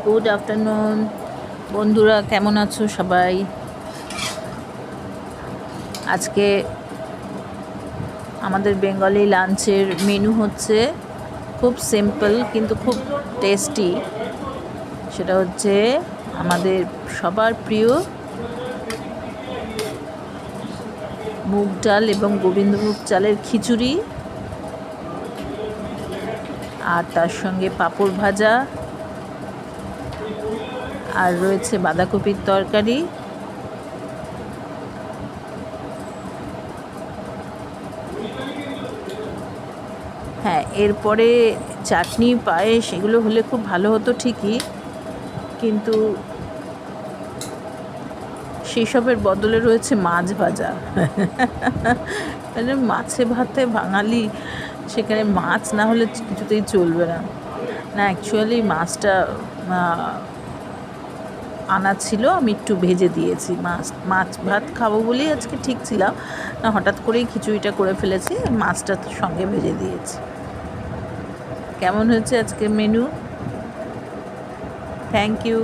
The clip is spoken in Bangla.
গুড আফটারনুন বন্ধুরা, কেমন আছো সবাই? আজকে আমাদের বেঙ্গলি লাঞ্চের মেনু হচ্ছে খুব সিম্পল কিন্তু খুব টেস্টি। সেটা হচ্ছে আমাদের সবার প্রিয় মুগ ডাল এবং গোবিন্দভোগ চালের খিচুড়ি, আর তার সঙ্গে পাঁপড় ভাজা, আর রয়েছে বাঁধাকপির তরকারি। হ্যাঁ, এরপরে চাটনি, পায়েস এগুলো হলে খুব ভালো হতো ঠিকই, কিন্তু সেই সবের বদলে রয়েছে মাছ ভাজা। মানে মাছে ভাতে বাঙালি, সেখানে মাছ না হলে কিছুতেই চলবে না। না, অ্যাকচুয়ালি মাছটা আনা ছিল, আমি একটু ভেজে দিয়েছি। মাছ ভাত খাবো বলেই আজকে ঠিক ছিলাম না, হঠাৎ করেই খিচুড়িটা করে ফেলেছি, মাছটা সঙ্গে ভেজে দিয়েছি। কেমন হয়েছে আজকে মেনু? Thank you.